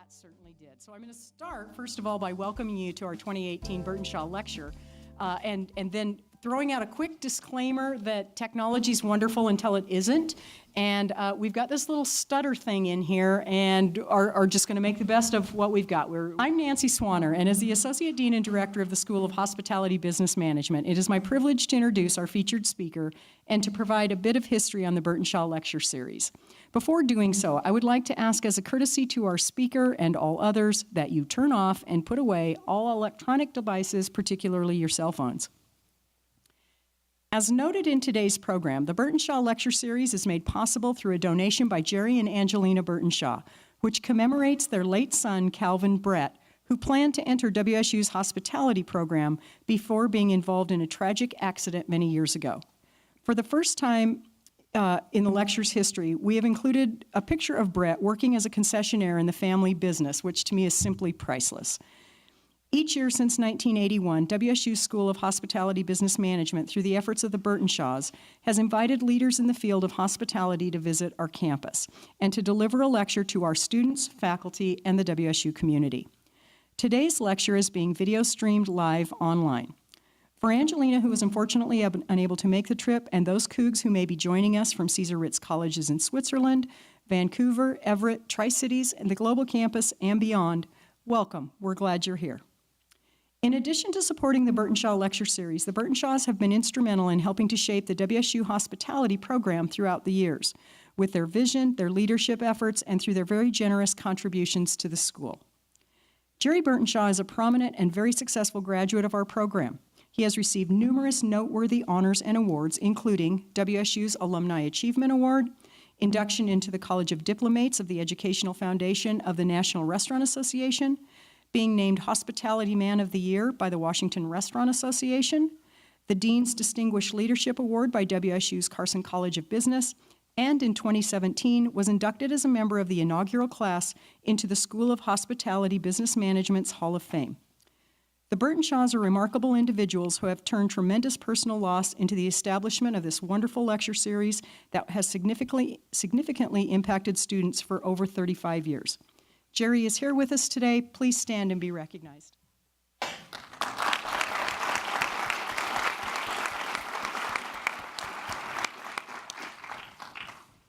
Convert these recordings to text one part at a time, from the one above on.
That certainly did. So I'm going to start, first of all, by welcoming you to our 2018 Burtenshaw Lecture, and then throwing out a quick disclaimer that technology is wonderful until it isn't. And we've got this little stutter thing in here and are just going to make the best of what we've got. I'm Nancy Swanner, and as the Associate Dean and Director of the School of Hospitality Business Management, it is my privilege to introduce our featured speaker and to provide a bit of history on the Burtenshaw Lecture Series. Before doing so, I would like to ask as a courtesy to our speaker and all others that you turn off and put away all electronic devices, particularly your cell phones. As noted in today's program, the Burtenshaw Lecture Series is made possible through a donation by Jerry and Angelina Burtenshaw, which commemorates their late son, Calvin Brett, who planned to enter WSU's hospitality program before being involved in a tragic accident many years ago. For the first time in the lecture's history, we have included a picture of Brett working as a concessionaire in the family business, which to me is simply priceless. Each year since 1981, WSU's School of Hospitality Business Management, through the efforts of the Burtenshaws, has invited leaders in the field of hospitality to visit our campus and to deliver a lecture to our students, faculty, and the WSU community. Today's lecture is being video streamed live online. For Angelina, who was unfortunately unable to make the trip, and those Cougs who may be joining us from Caesar Ritz colleges in Switzerland, Vancouver, Everett, Tri-Cities, and the global campus and beyond, welcome. We're glad you're here. In addition to supporting the Burtenshaw Lecture Series, the Burtenshaws have been instrumental in helping to shape the WSU hospitality program throughout the years, with their vision, their leadership efforts, and through their very generous contributions to the school. Jerry Burtenshaw is a prominent and very successful graduate of our program. He has received numerous noteworthy honors and awards, including WSU's Alumni Achievement Award, induction into the College of Diplomates of the Educational Foundation of the National Restaurant Association, being named Hospitality Man of the Year by the Washington Restaurant Association, the Dean's Distinguished Leadership Award by WSU's Carson College of Business, and in 2017 was inducted as a member of the inaugural class into the School of Hospitality Business Management's Hall of Fame. The Burtenshaws are remarkable individuals who have turned tremendous personal loss into the establishment of this wonderful lecture series that has significantly impacted students for over 35 years. Jerry is here with us today. Please stand and be recognized.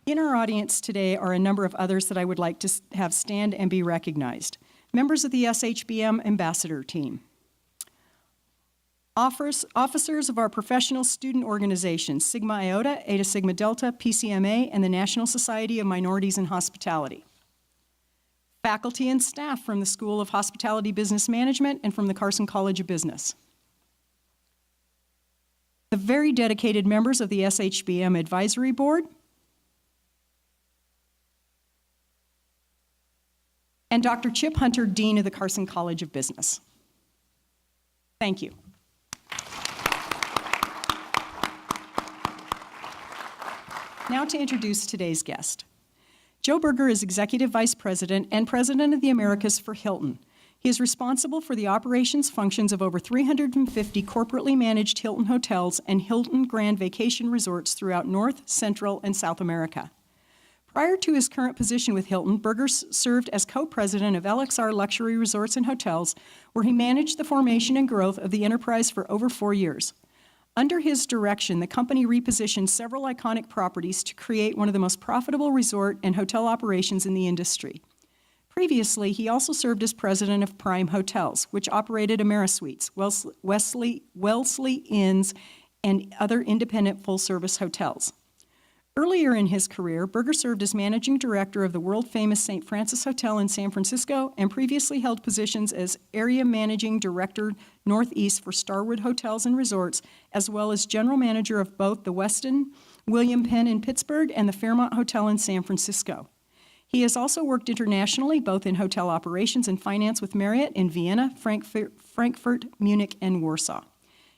In our audience today are a number of others that I would like to have stand and be recognized. Members of the SHBM Ambassador Team. Officers of our professional student organizations, Sigma Iota, Eta Sigma Delta, PCMA, and the National Society of Minorities in Hospitality. Faculty and staff from the School of Hospitality Business Management and from the Carson College of Business. The very dedicated members of the SHBM Advisory Board. And Dr. Chip Hunter, Dean of the Carson College of Business. Thank you. Now to introduce today's guest. Joe Berger is Executive Vice President and President of the Americas for Hilton. He is responsible for the operations functions of over 350 corporately managed Hilton hotels and Hilton Grand Vacation resorts throughout North, Central, and South America. Prior to his current position with Hilton, Berger served as co-president of LXR Luxury Resorts and Hotels, where he managed the formation and growth of the enterprise for over 4 years. Under his direction, the company repositioned several iconic properties to create one of the most profitable resort and hotel operations in the industry. Previously, he also served as president of Prime Hotels, which operated AmeriSuites, Wellesley Inns, and other independent full-service hotels. Earlier in his career, Berger served as managing director of the world-famous St. Francis Hotel in San Francisco and previously held positions as area managing director Northeast for Starwood Hotels and Resorts, as well as general manager of both the Westin William Penn in Pittsburgh and the Fairmont Hotel in San Francisco. He has also worked internationally, both in hotel operations and finance with Marriott in Vienna, Frankfurt, Munich, and Warsaw.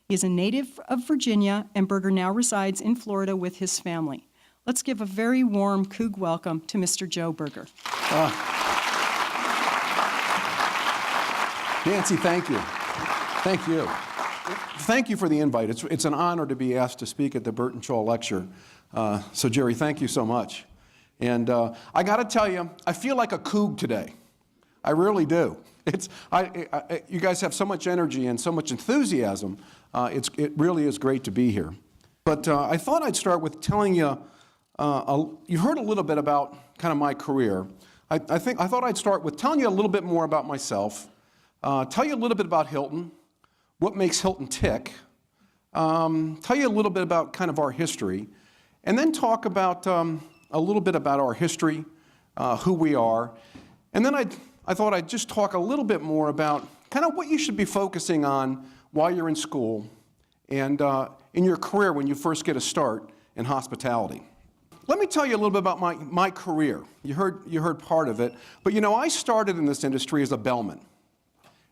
He is a native of Virginia, and Berger now resides in Florida with his family. Let's give a very warm Coug welcome to Mr. Joe Berger. Nancy, thank you. Thank you. Thank you for the invite. It's an honor to be asked to speak at the Burtenshaw Lecture. So Jerry, thank you so much. And I got to tell you, I feel like a Coug today. I really do. You guys have so much energy and so much enthusiasm. It really is great to be here. But I thought I'd start with telling you, you heard a little bit about kind of my career. I thought I'd start with telling you a little bit more about myself, tell you a little bit about Hilton, what makes Hilton tick, tell you a little bit about kind of our history, and then talk about a little bit about our history, who we are, and then I thought I'd just talk a little bit more about kind of what you should be focusing on while you're in school and in your career when you first get a start in hospitality. Let me tell you a little bit about my career. You heard part of it, but you know, I started in this industry as a bellman,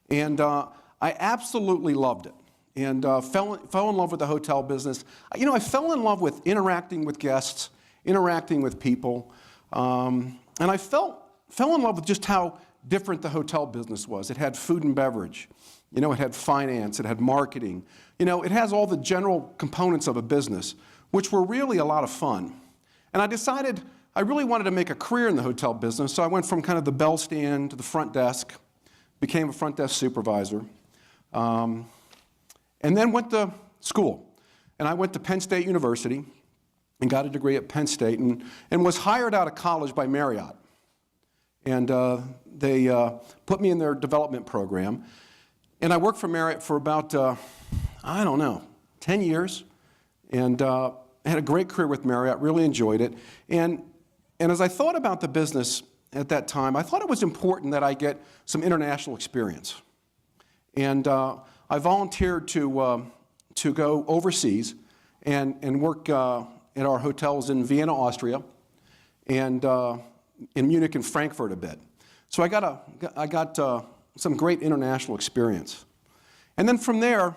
and I absolutely loved it, and fell in love with the hotel business. You know, I fell in love with interacting with guests, interacting with people, and I fell in love with just how different the hotel business was. It had food and beverage, you know, it had finance, it had marketing, you know, it has all the general components of a business, which were really a lot of fun. And I decided I really wanted to make a career in the hotel business, so I went from kind of the bell stand to the front desk, became a front desk supervisor, and then went to school. And I went to Penn State University and got a degree at Penn State and was hired out of college by Marriott. And they put me in their development program. And I worked for Marriott for about, 10 years. And I had a great career with Marriott, really enjoyed it. And as I thought about the business at that time, I thought it was important that I get some international experience. And I volunteered to go overseas and work at our hotels in Vienna, Austria, and in Munich and Frankfurt a bit. So I got some great international experience. And then from there,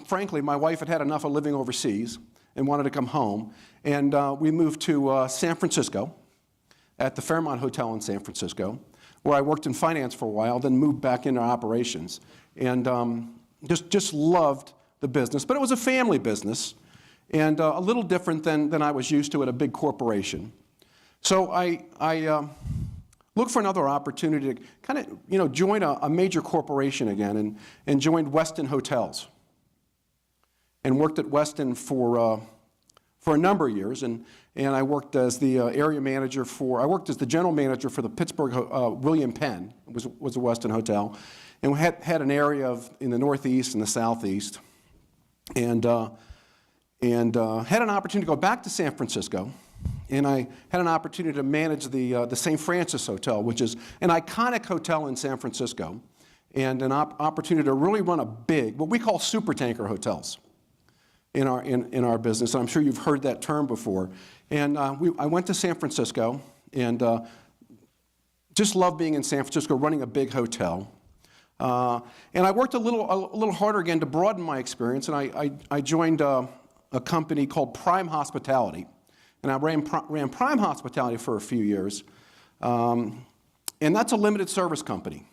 frankly, my wife had had enough of living overseas and wanted to come home. And we moved to San Francisco at the Fairmont Hotel in San Francisco, where I worked in finance for a while, then moved back into operations. And just loved the business. But it was a family business and a little different than I was used to at a big corporation. So I looked for another opportunity to kind of, join a major corporation again and joined Westin Hotels. And worked at Westin for a number of years. And I worked as the area manager I worked as the general manager for the Pittsburgh William Penn, was a Westin hotel. And we had an area in the Northeast and the Southeast. And had an opportunity to go back to San Francisco. And I had an opportunity to manage the St. Francis Hotel, which is an iconic hotel in San Francisco, and an opportunity to really run what we call supertanker hotels in our business. And I'm sure you've heard that term before. And I went to San Francisco and just loved being in San Francisco, running a big hotel. And I worked a little harder again to broaden my experience, and I joined a company called Prime Hospitality. And I ran Prime Hospitality for a few years. And that's a limited service company.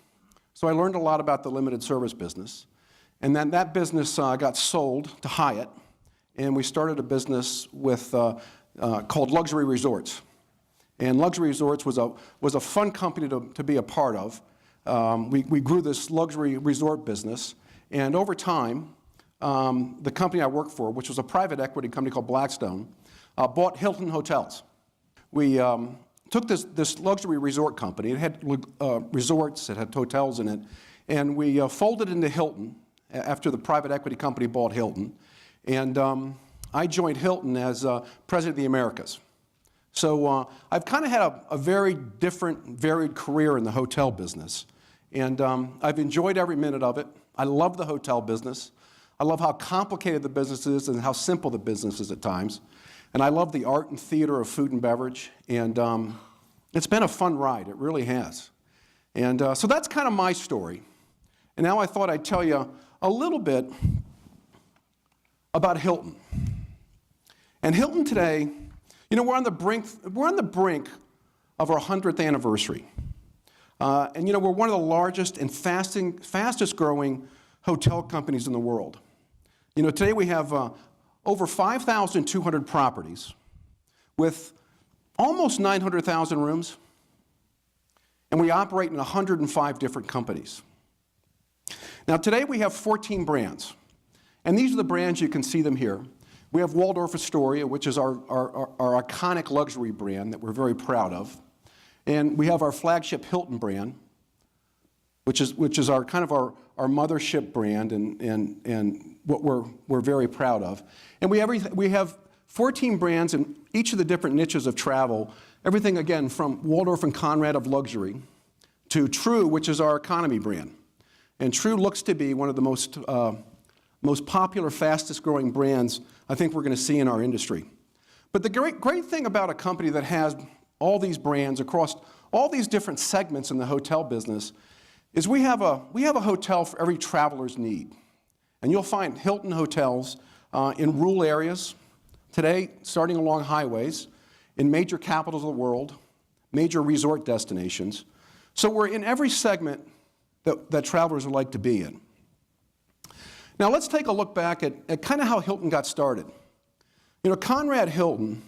So I learned a lot about the limited service business. And then that business got sold to Hyatt. And we started a business called Luxury Resorts. And Luxury Resorts was a fun company to be a part of. We grew this luxury resort business. And over time, the company I worked for, which was a private equity company called Blackstone, bought Hilton Hotels. We took this luxury resort company. It had resorts, it had hotels in it, and we folded into Hilton after the private equity company bought Hilton. And I joined Hilton as president of the Americas. So I've kind of had a very different, varied career in the hotel business. And I've enjoyed every minute of it. I love the hotel business. I love how complicated the business is and how simple the business is at times. And I love the art and theater of food and beverage. And it's been a fun ride. It really has. And so that's kind of my story. And now I thought I'd tell you a little bit about Hilton. And Hilton today, we're on the brink of our 100th anniversary. And we're one of the largest and fastest growing hotel companies in the world. Today we have over 5,200 properties with almost 900,000 rooms. and we operate in 105 different companies. Now today we have 14 brands, and these are the brands, you can see them here. We have Waldorf Astoria, which is our iconic luxury brand that we're very proud of. And we have our flagship Hilton brand, which is our kind of our mothership brand and what we're very proud of. And we have 14 brands in each of the different niches of travel, everything again from Waldorf and Conrad of luxury to True, which is our economy brand. And True looks to be one of the most popular, fastest growing brands I think we're going to see in our industry. But the great thing about a company that has all these brands across all these different segments in the hotel business is we have a hotel for every traveler's need. And you'll find Hilton hotels in rural areas today, starting along highways, in major capitals of the world, major resort destinations. So we're in every segment that travelers would like to be in. Now let's take a look back at kind of how Hilton got started. You know, Conrad Hilton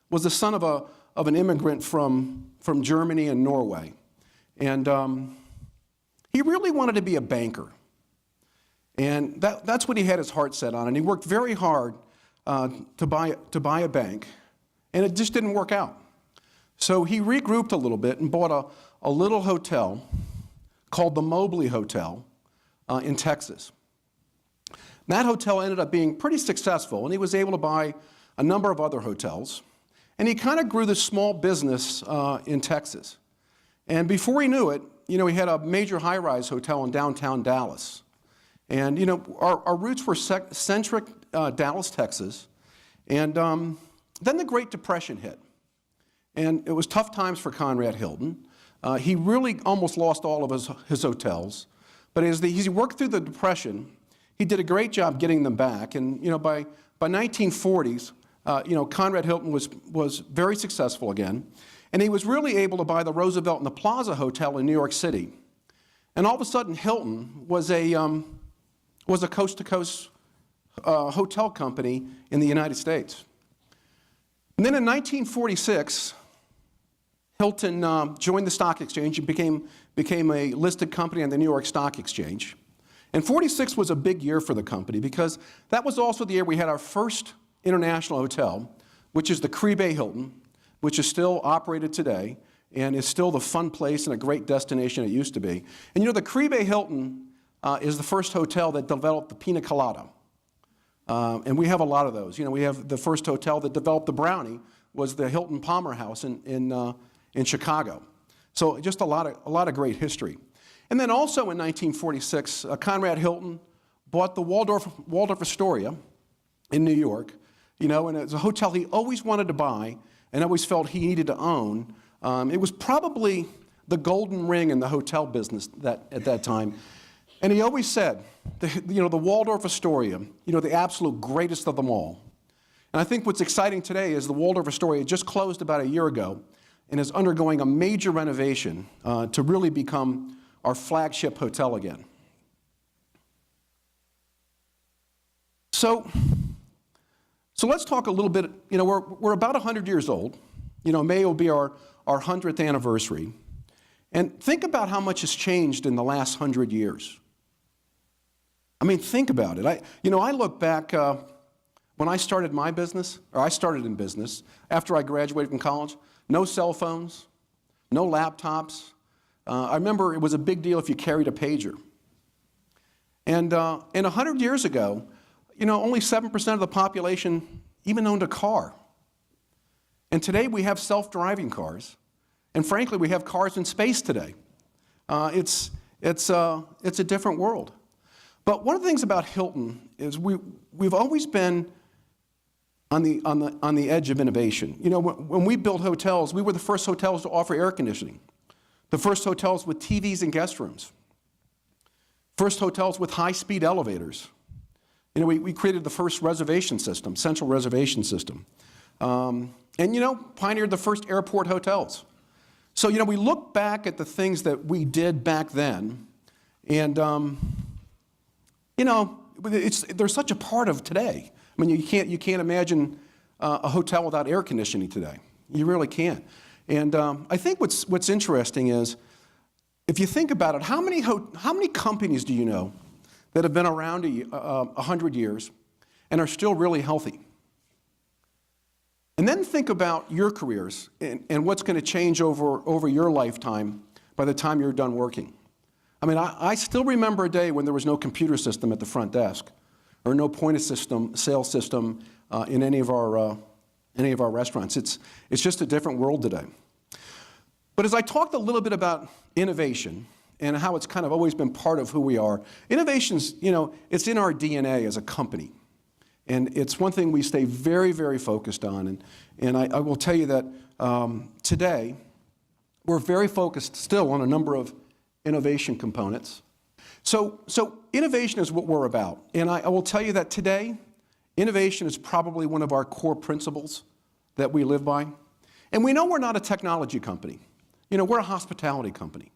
was the son of an immigrant from Germany and Norway. And he really wanted to be a banker. And that's what he had his heart set on. And he worked very hard to buy a bank. And it just didn't work out. So he regrouped a little bit and bought a little hotel called the Mobley Hotel in Texas. That hotel ended up being pretty successful, and he was able to buy a number of other hotels. And he kind of grew this small business in Texas. And before he knew it, you know, he had a major high-rise hotel in downtown Dallas. And, you know, our roots were centric Dallas, Texas. And then the Great Depression hit. And it was tough times for Conrad Hilton. He really almost lost all of his hotels. But as he worked through the Depression, he did a great job getting them back. And, you know, by 1940s, you know, Conrad Hilton was very successful again. And he was really able to buy the Roosevelt and the Plaza Hotel in New York City. And all of a sudden, Hilton was a coast-to-coast hotel company in the United States. And then in 1946, Hilton joined the stock exchange and became a listed company on the New York Stock Exchange. And 46 was a big year for the company because that was also the year we had our first international hotel, which is the Caribe Hilton, which is still operated today and is still the fun place and a great destination it used to be. And you know, the Caribe Hilton is the first hotel that developed the pina colada. And we have a lot of those. You know, we have the first hotel that developed the brownie was the Hilton Palmer House in Chicago. So just a lot of great history. And then also in 1946, Conrad Hilton bought the Waldorf Astoria in New York. You know, and it's a hotel he always wanted to buy and always felt he needed to own. It was probably the golden ring in the hotel business at that time. And he always said, the Waldorf Astoria, you know, the absolute greatest of them all. And I think what's exciting today is the Waldorf Astoria just closed about a year ago and is undergoing a major renovation to really become our flagship hotel again. So let's talk a little bit, you know, we're about 100 years old. You know, May will be our 100th anniversary. And think about how much has changed in the last 100 years. I mean, think about it. I look back when I started my business, or I started in business, after I graduated from college, no cell phones, no laptops. I remember it was a big deal if you carried a pager. And 100 years ago, you know, only 7% of the population even owned a car. And today we have self-driving cars. And frankly, we have cars in space today. It's a different world. But one of the things about Hilton is we've always been on the edge of innovation. You know, when we built hotels, we were the first hotels to offer air conditioning. The first hotels with TVs in guest rooms. First hotels with high-speed elevators. You know, we created the first reservation system, central reservation system. And, you know, pioneered the first airport hotels. So, you know, we look back at the things that we did back then, and, you know, they're such a part of today. I mean, you can't imagine a hotel without air conditioning today. You really can't. And I think what's interesting is if you think about it, how many companies do you know that have been around 100 years and are still really healthy? And then think about your careers and what's going to change over your lifetime by the time you're done working. I mean, I still remember a day when there was no computer system at the front desk or no point-of-sale system in any of our restaurants. It's just a different world today. But as I talked a little bit about innovation and how it's kind of always been part of who we are, innovation's, it's in our DNA as a company. And it's one thing we stay very, very focused on. And I will tell you that today, we're very focused still on a number of innovation components. So innovation is what we're about. And I will tell you that today, innovation is probably one of our core principles that we live by. And we know we're not a technology company. We're a hospitality company.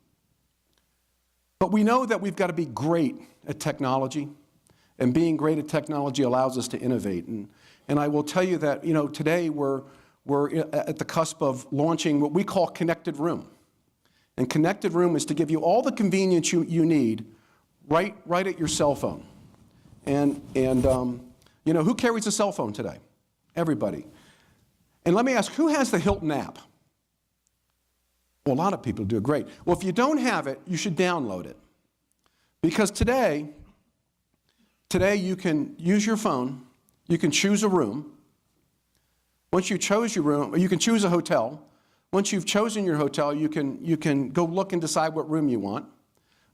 But we know that we've got to be great at technology. And being great at technology allows us to innovate. And I will tell you that, today we're at the cusp of launching what we call Connected Room. And Connected Room is to give you all the convenience you need right at your cell phone. And who carries a cell phone today? Everybody. And let me ask, who has the Hilton app? Well, a lot of people do. Great. Well, if you don't have it, you should download it. Because today you can use your phone, you can choose a room. Once you chose your room, you can choose a hotel. Once you've chosen your hotel, you can go look and decide what room you want.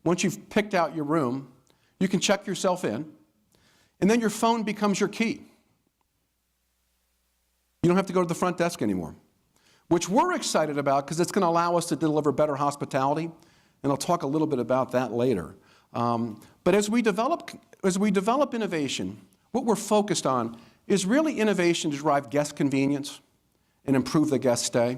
Once you've picked out your room, you can check yourself in, and then your phone becomes your key. You don't have to go to the front desk anymore, which we're excited about because it's going to allow us to deliver better hospitality, and I'll talk a little bit about that later. But as we develop innovation, what we're focused on is really innovation to drive guest convenience and improve the guest stay.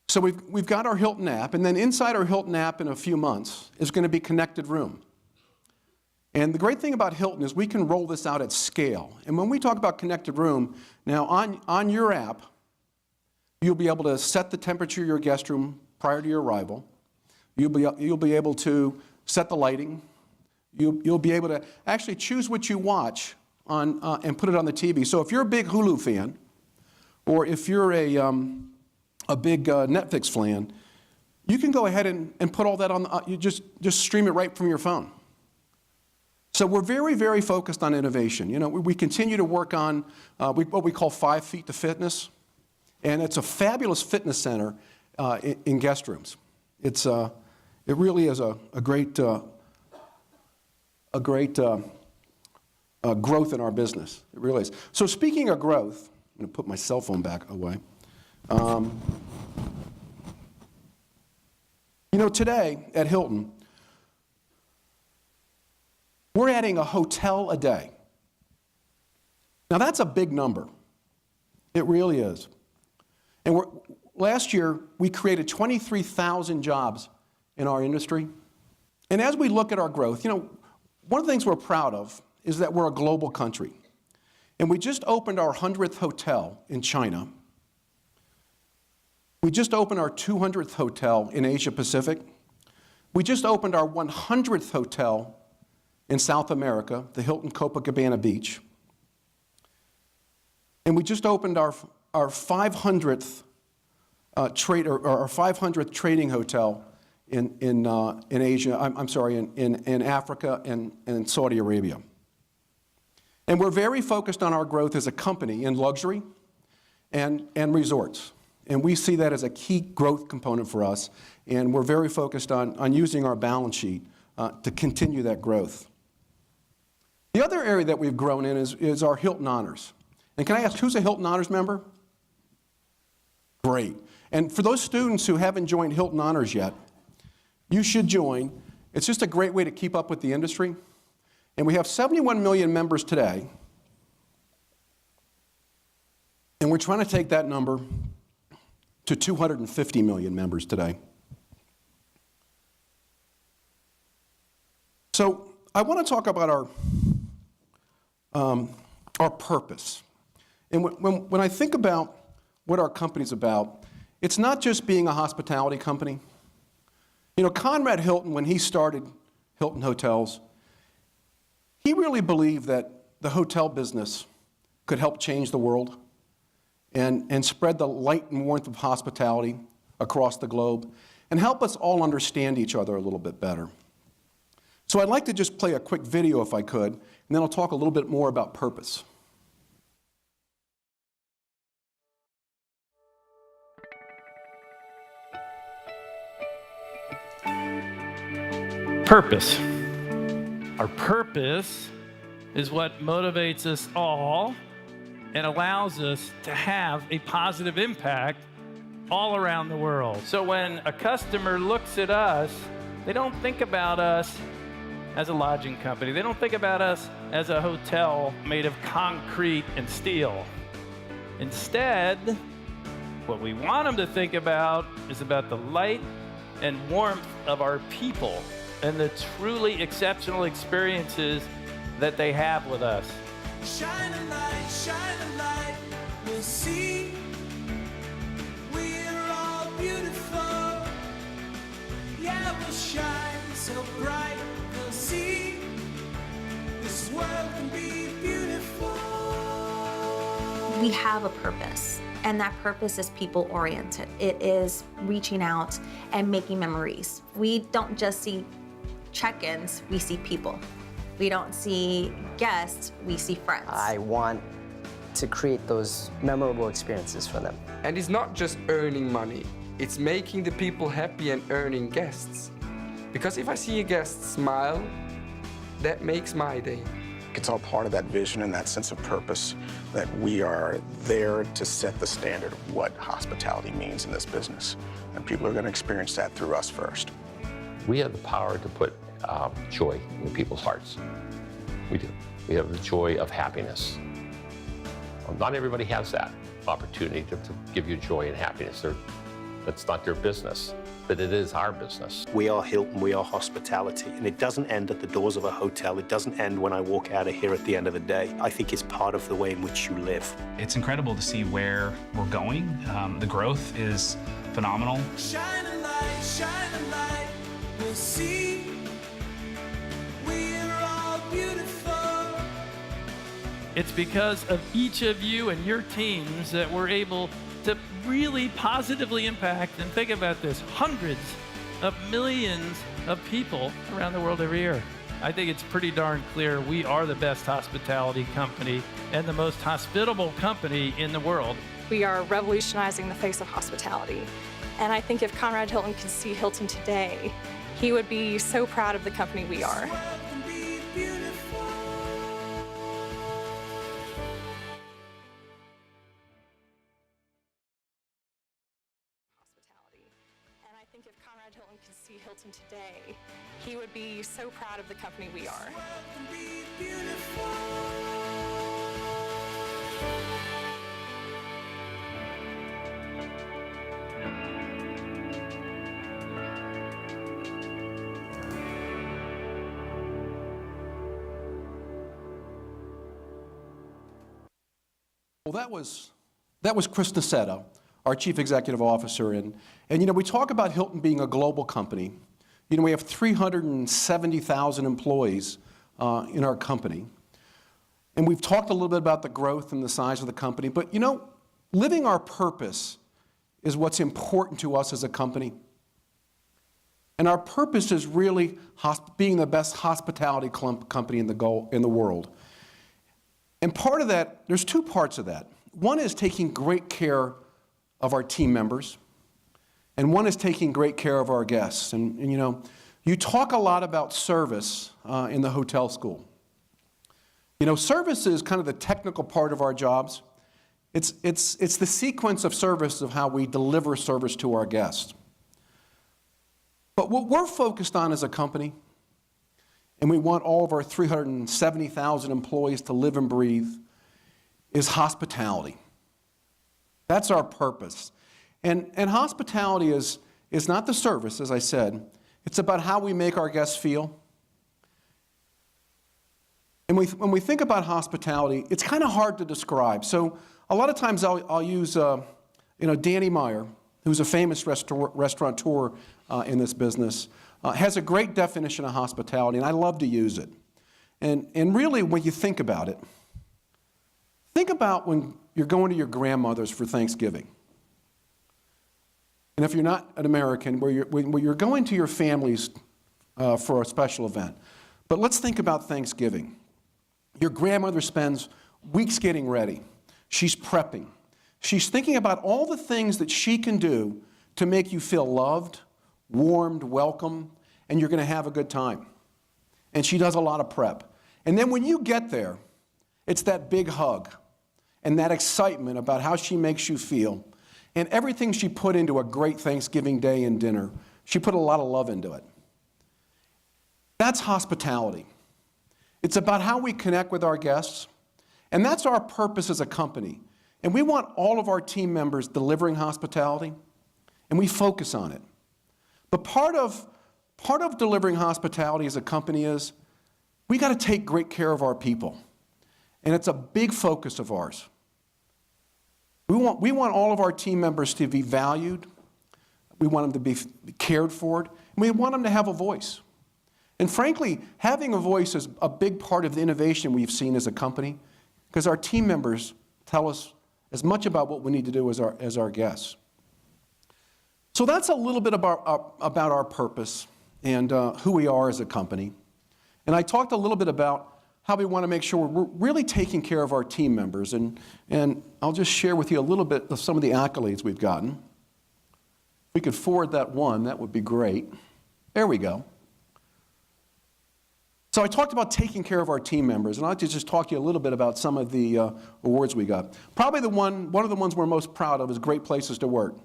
So we've got our Hilton app, and then inside our Hilton app in a few months is going to be Connected Room. And the great thing about Hilton is we can roll this out at scale. And when we talk about Connected Room, now on your app, you'll be able to set the temperature of your guest room prior to your arrival. You'll be able to set the lighting. You'll be able to actually choose what you watch and put it on the TV. So if you're a big Hulu fan, or if you're a big Netflix fan, you can go ahead and put all that on. You just stream it right from your phone. So we're very, very focused on innovation. We continue to work on what we call 5 Feet to Fitness, and it's a fabulous fitness center in guest rooms. It really is a great growth in our business. It really is. So speaking of growth, I'm going to put my cell phone back away. Today at Hilton, we're adding a hotel a day. Now that's a big number. It really is. And last year, we created 23,000 jobs in our industry. And as we look at our growth, one of the things we're proud of is that we're a global country. And we just opened our 100th hotel in China. We just opened our 200th hotel in Asia Pacific. We just opened our 100th hotel in South America, the Hilton Copacabana Beach. And we just opened our 500th our 500th trading hotel in Asia. In Africa and Saudi Arabia. And we're very focused on our growth as a company in luxury and resorts. And we see that as a key growth component for us. And we're very focused on using our balance sheet to continue that growth. The other area that we've grown in is our Hilton Honors. And can I ask, who's a Hilton Honors member? Great. And for those students who haven't joined Hilton Honors yet, you should join. It's just a great way to keep up with the industry. And we have 71 million members today. And we're trying to take that number to 250 million members today. So I want to talk about our purpose. And when I think about what our company's about, it's not just being a hospitality company. You know, Conrad Hilton, when he started Hilton Hotels, he really believed that the hotel business could help change the world and spread the light and warmth of hospitality across the globe and help us all understand each other a little bit better. So I'd like to just play a quick video if I could, and then I'll talk a little bit more about purpose. Purpose. Our purpose is what motivates us all and allows us to have a positive impact all around the world. So when a customer looks at us, they don't think about us as a lodging company. They don't think about us as a hotel made of concrete and steel. Instead, what we want them to think about is about the light and warmth of our people and the truly exceptional experiences that they have with us. Shine a light, we'll see. We're all beautiful. Yeah, we'll shine so bright, they'll see. This world can be beautiful. We have a purpose, and that purpose is people-oriented. It is reaching out and making memories. We don't just see check-ins, we see people. We don't see guests, we see friends. I want to create those memorable experiences for them. And it's not just earning money, it's making the people happy and earning guests. Because if I see a guest smile, that makes my day. It's all part of that vision and that sense of purpose that we are there to set the standard of what hospitality means in this business. And people are going to experience that through us first. We have the power to put joy in people's hearts. We do. We have the joy of happiness. Not everybody has that opportunity to give you joy and happiness. That's not their business, but it is our business. We are Hilton, we are hospitality, and it doesn't end at the doors of a hotel. It doesn't end when I walk out of here at the end of the day. I think it's part of the way in which you live. It's incredible to see where we're going. The growth is phenomenal. Shine a light, we'll see. We're all beautiful. It's because of each of you and your teams that we're able to really positively impact, and think about this, hundreds of millions of people around the world every year. I think it's pretty darn clear we are the best hospitality company and the most hospitable company in the world. We are revolutionizing the face of hospitality. And I think if Conrad Hilton could see Hilton today, he would be so proud of the company we are. And I think if Conrad Hilton could see Hilton today, he would be so proud of the company we are. Well, that was Chris Nacetta, our Chief Executive Officer. And you know, we talk about Hilton being a global company. You know, we have 370,000 employees in our company. And we've talked a little bit about the growth and the size of the company. But you know, living our purpose is what's important to us as a company. And our purpose is really being the best hospitality company in the world. And part of that, there's two parts of that. One is taking great care of our team members, and one is taking great care of our guests. And you know, you talk a lot about service in the hotel school. You know, service is kind of the technical part of our jobs. It's the sequence of service of how we deliver service to our guests. But what we're focused on as a company, and we want all of our 370,000 employees to live and breathe, is hospitality. That's our purpose. And hospitality is not the service, as I said. It's about how we make our guests feel. And when we think about hospitality, it's kind of hard to describe. So a lot of times I'll use Danny Meyer, who's a famous restaurateur in this business, has a great definition of hospitality, and I love to use it. And really, when you think about it, think about when you're going to your grandmother's for Thanksgiving. And if you're not an American, where you're going to your family's for a special event. But let's think about Thanksgiving. Your grandmother spends weeks getting ready. She's prepping. She's thinking about all the things that she can do to make you feel loved, warmed, welcome, and you're going to have a good time. And she does a lot of prep. And then when you get there, it's that big hug and that excitement about how she makes you feel. And everything she put into a great Thanksgiving day and dinner, she put a lot of love into it. That's hospitality. It's about how we connect with our guests, and that's our purpose as a company. And we want all of our team members delivering hospitality, and we focus on it. But part of delivering hospitality as a company is we got to take great care of our people, and it's a big focus of ours. We want all of our team members to be valued. We want them to be cared for, and we want them to have a voice. And frankly, having a voice is a big part of the innovation we've seen as a company, because our team members tell us as much about what we need to do as our guests. So that's a little bit about our purpose and who we are as a company. And I talked a little bit about how we want to make sure we're really taking care of our team members. And I'll just share with you a little bit of some of the accolades we've gotten. If we could forward that one, that would be great. There we go. So I talked about taking care of our team members, and I'd like to just talk to you a little bit about some of the awards we got. Probably one of the ones we're most proud of is Great Places to Work.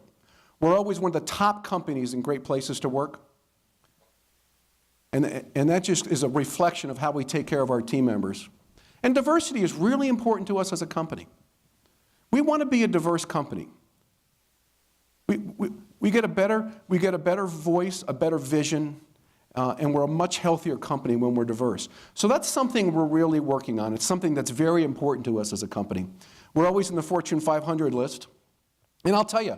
We're always one of the top companies in Great Places to Work. And that just is a reflection of how we take care of our team members. And diversity is really important to us as a company. We want to be a diverse company. We get a better voice, a better vision, and we're a much healthier company when we're diverse. So that's something we're really working on. It's something that's very important to us as a company. We're always in the Fortune 500 list. And I'll tell you,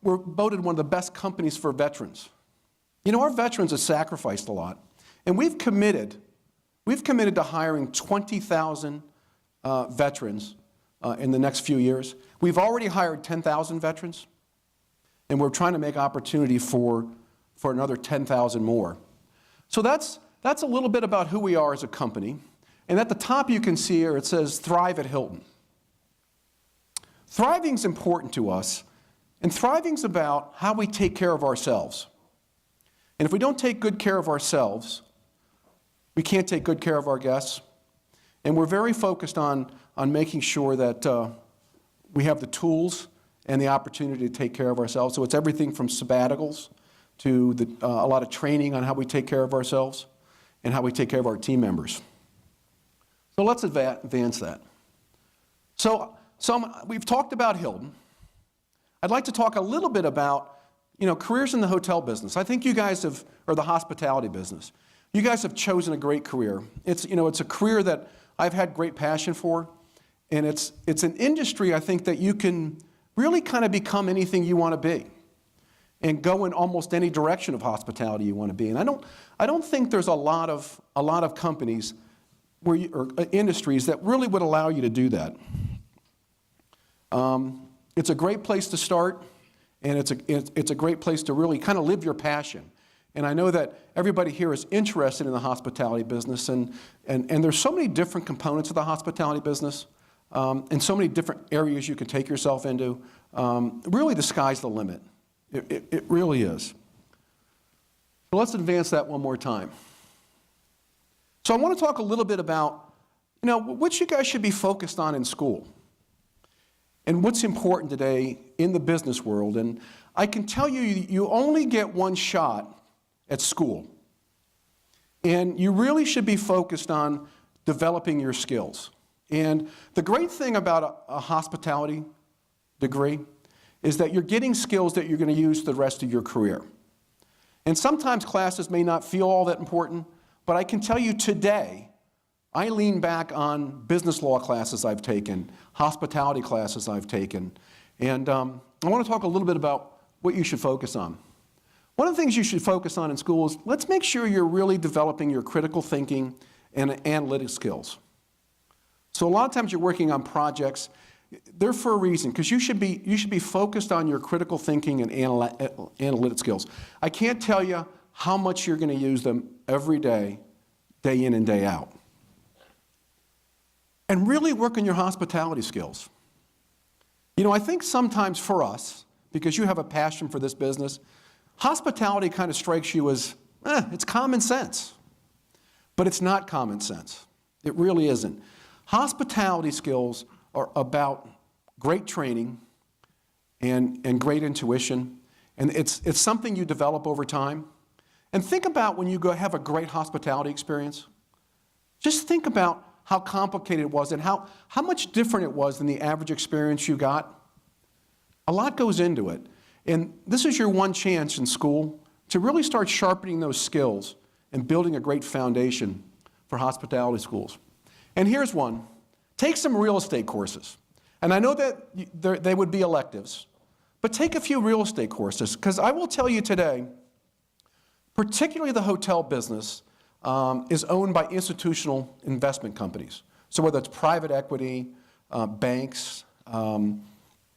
we're voted one of the best companies for veterans. You know, our veterans have sacrificed a lot. And we've committed to hiring 20,000 veterans in the next few years. We've already hired 10,000 veterans, and we're trying to make opportunity for another 10,000 more. So that's a little bit about who we are as a company. And at the top you can see here it says Thrive at Hilton. Thriving's important to us, and thriving's about how we take care of ourselves. And if we don't take good care of ourselves, we can't take good care of our guests. And we're very focused on making sure that we have the tools and the opportunity to take care of ourselves. So it's everything from sabbaticals to a lot of training on how we take care of ourselves and how we take care of our team members. So let's advance that. So we've talked about Hilton. I'd like to talk a little bit about careers in the hotel business. I think you guys or the hospitality business. You guys have chosen a great career. It's a career that I've had great passion for, and it's an industry I think that you can really kind of become anything you want to be and go in almost any direction of hospitality you want to be. And I don't think there's a lot of companies or industries that really would allow you to do that. It's a great place to start, and it's a great place to really kind of live your passion. And I know that everybody here is interested in the hospitality business, and there's so many different components of the hospitality business, and so many different areas you can take yourself into. Really, the sky's the limit. It really is. So let's advance that one more time. So I want to talk a little bit about, what you guys should be focused on in school and what's important today in the business world. And I can tell you, you only get one shot at school. And you really should be focused on developing your skills. And the great thing about a hospitality degree is that you're getting skills that you're going to use the rest of your career. And sometimes classes may not feel all that important, but I can tell you today, I lean back on business law classes I've taken, hospitality classes I've taken, And I want to talk a little bit about what you should focus on. One of the things you should focus on in school is let's make sure you're really developing your critical thinking and analytic skills. So a lot of times you're working on projects, they're for a reason, because you should be focused on your critical thinking and analytic skills. I can't tell you how much you're going to use them every day, day in and day out. And really work on your hospitality skills. You know, I think sometimes for us, because you have a passion for this business, hospitality kind of strikes you as, it's common sense. But it's not common sense. It really isn't. Hospitality skills are about great training and great intuition, and it's something you develop over time. And think about when you go have a great hospitality experience. Just think about how complicated it was and how much different it was than the average experience you got. A lot goes into it. And this is your one chance in school to really start sharpening those skills and building a great foundation for hospitality schools. And here's one. Take some real estate courses. And I know that they would be electives, but take a few real estate courses, because I will tell you today, particularly the hotel business is owned by institutional investment companies. So whether it's private equity, banks,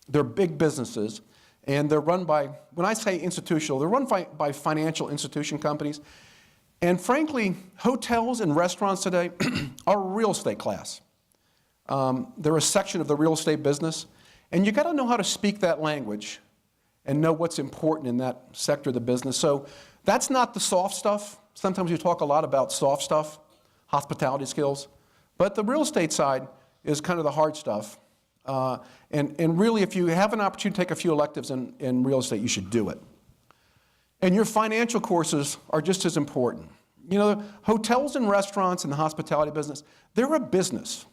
they're big businesses, and they're run by, when I say institutional, they're run by financial institution companies. And frankly, hotels and restaurants today are a real estate class. They're a section of the real estate business, and you got to know how to speak that language and know what's important in that sector of the business. So that's not the soft stuff. Sometimes we talk a lot about soft stuff, hospitality skills, but the real estate side is kind of the hard stuff. And really, if you have an opportunity to take a few electives in real estate, you should do it. And your financial courses are just as important. You know, hotels and restaurants and the hospitality business, they're a business.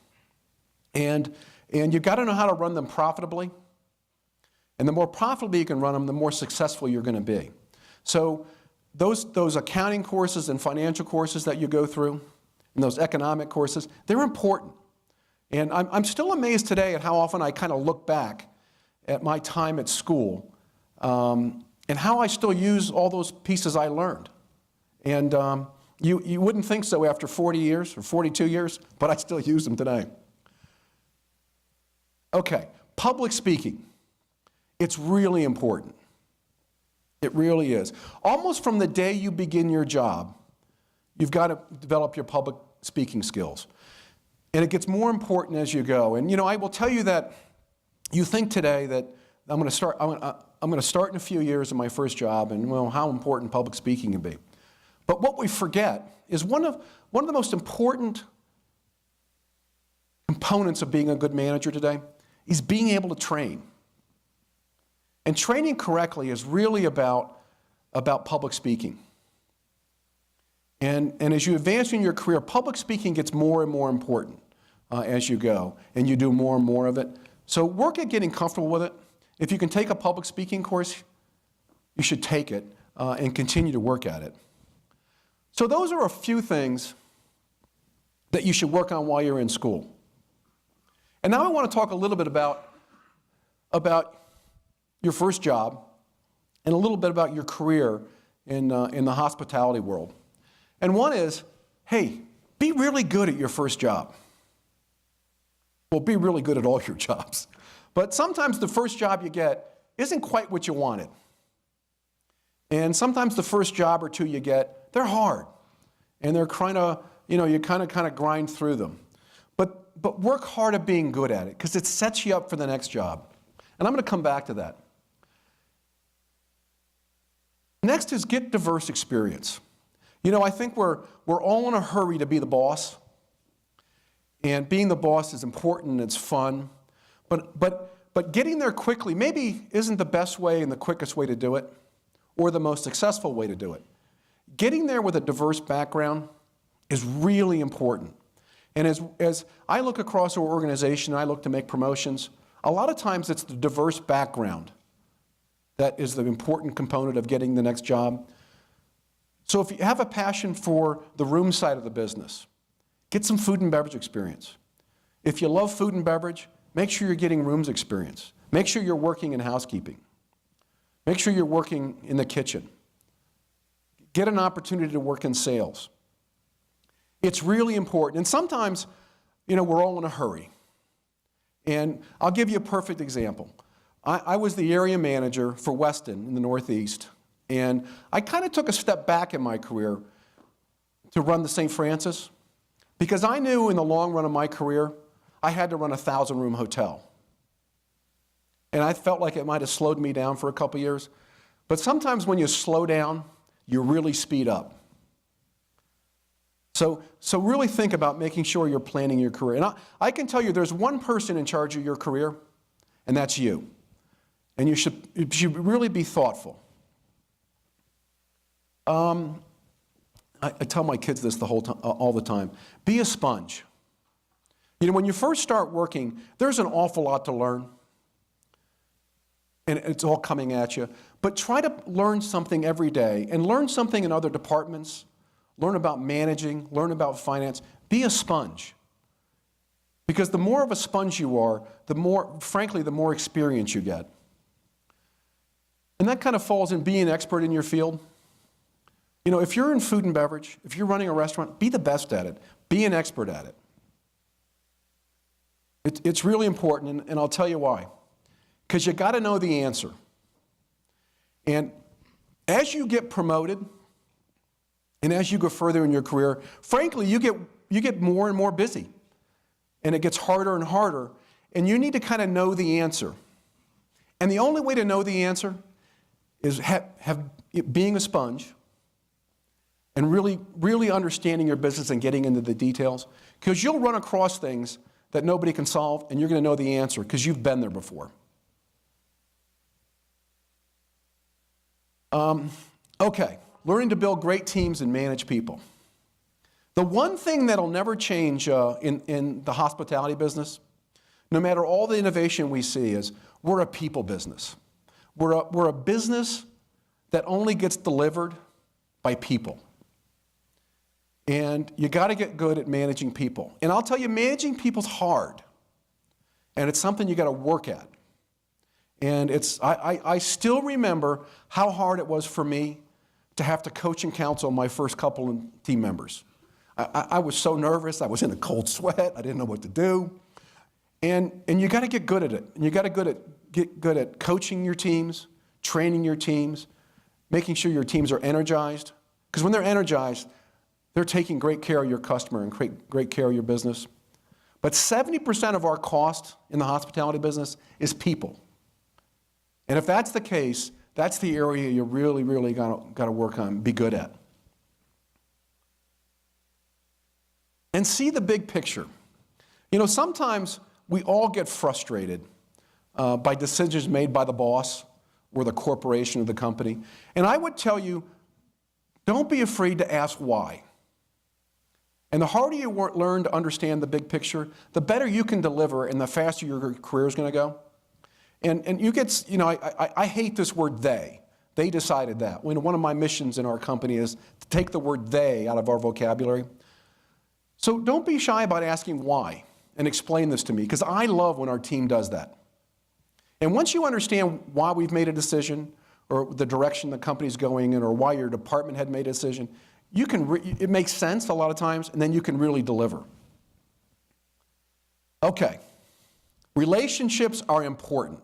And you've got to know how to run them profitably. And the more profitably you can run them, the more successful you're going to be. So those accounting courses and financial courses that you go through, and those economic courses, they're important. And I'm still amazed today at how often I kind of look back at my time at school and how I still use all those pieces I learned. And you wouldn't think so after 40 years or 42 years, but I still use them today. Okay, public speaking. It's really important. It really is. Almost from the day you begin your job, you've got to develop your public speaking skills. And it gets more important as you go. And you know, I will tell you that you think today that I'm going to start in a few years in my first job, and well, how important public speaking can be. But what we forget is one of the most important components of being a good manager today is being able to train. And training correctly is really about public speaking. And as you advance in your career, public speaking gets more and more important as you go, and you do more and more of it. So work at getting comfortable with it. If you can take a public speaking course, you should take it and continue to work at it. So those are a few things that you should work on while you're in school. And now I want to talk a little bit about your first job and a little bit about your career in the hospitality world. And one is, hey, be really good at your first job. Well, be really good at all your jobs. But sometimes the first job you get isn't quite what you wanted. And sometimes the first job or two you get, they're hard. And they're kind of, you kind of grind through them. But work hard at being good at it, because it sets you up for the next job. And I'm going to come back to that. Next is get diverse experience. You know, I think we're all in a hurry to be the boss. And being the boss is important and it's fun. But getting there quickly maybe isn't the best way and the quickest way to do it, or the most successful way to do it. Getting there with a diverse background is really important. And as I look across our organization and I look to make promotions, a lot of times it's the diverse background that is the important component of getting the next job. So if you have a passion for the room side of the business, get some food and beverage experience. If you love food and beverage, make sure you're getting rooms experience. Make sure you're working in housekeeping. Make sure you're working in the kitchen. Get an opportunity to work in sales. It's really important. And sometimes, we're all in a hurry. And I'll give you a perfect example. I was the area manager for Weston in the Northeast, and I kind of took a step back in my career to run the St. Francis because I knew in the long run of my career, I had to run a 1,000-room hotel. And I felt like it might have slowed me down for a couple years. But sometimes when you slow down, you really speed up. So really think about making sure you're planning your career. And I can tell you there's one person in charge of your career, and that's you. And you should really be thoughtful. I tell my kids this all the time. Be a sponge. When you first start working, there's an awful lot to learn. And it's all coming at you. But try to learn something every day and learn something in other departments. Learn about managing, learn about finance. Be a sponge. Because the more of a sponge you are, the more experience you get. And that kind of falls in being an expert in your field. If you're in food and beverage, if you're running a restaurant, be the best at it. Be an expert at it. It's really important, and I'll tell you why. Because you got to know the answer. And as you get promoted, and as you go further in your career, frankly, you get more and more busy. And it gets harder and harder, and you need to kind of know the answer. And the only way to know the answer is being a sponge and really understanding your business and getting into the details. Because you'll run across things that nobody can solve, and you're going to know the answer because you've been there before. Okay, learning to build great teams and manage people. The one thing that'll never change in the hospitality business, no matter all the innovation we see, is we're a people business. We're a business that only gets delivered by people. And you got to get good at managing people. And I'll tell you, managing people's hard. And it's something you got to work at. And I still remember how hard it was for me to have to coach and counsel my first couple of team members. I was so nervous. I was in a cold sweat. I didn't know what to do. And you got to get good at it. And you got to get good at coaching your teams, training your teams, making sure your teams are energized. Because when they're energized, they're taking great care of your customer and great care of your business. But 70% of our cost in the hospitality business is people. And if that's the case, that's the area you really got to work on, be good at. And see the big picture. Sometimes we all get frustrated by decisions made by the boss or the corporation or the company. And I would tell you, don't be afraid to ask why. And the harder you learn to understand the big picture, the better you can deliver and the faster your career is going to go. And you get, I hate this word they. They decided that. One of my missions in our company is to take the word they out of our vocabulary. So don't be shy about asking why and explain this to me, because I love when our team does that. And once you understand why we've made a decision or the direction the company's going in or why your department had made a decision, it makes sense a lot of times, and then you can really deliver. Okay, relationships are important.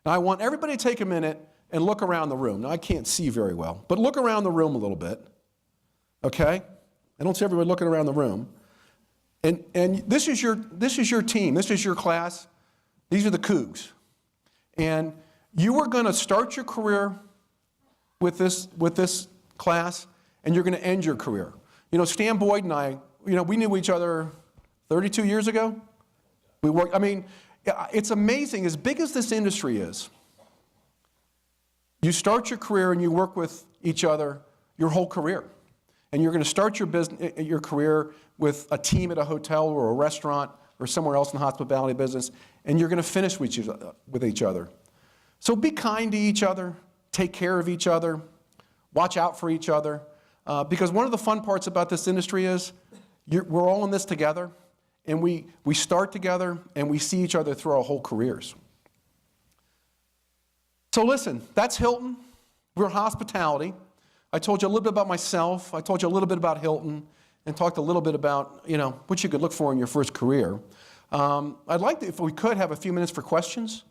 Now I want everybody to take a minute and look around the room. Now I can't see very well, but look around the room a little bit, okay? I don't see everybody looking around the room. And this is your team, this is your class, these are the Cougs. And you are going to start your career with this class, and you're going to end your career. Stan Boyd and I, we knew each other 32 years ago. We worked, it's amazing, as big as this industry is, you start your career and you work with each other your whole career. And you're going to start your career with a team at a hotel or a restaurant or somewhere else in the hospitality business, and you're going to finish with each other. So be kind to each other, take care of each other, watch out for each other, because one of the fun parts about this industry is we're all in this together, and we start together, and we see each other through our whole careers. So listen, that's Hilton. We're hospitality. I told you a little bit about myself. I told you a little bit about Hilton and talked a little bit about, what you could look for in your first career. I'd like to, if we could, have a few minutes for questions.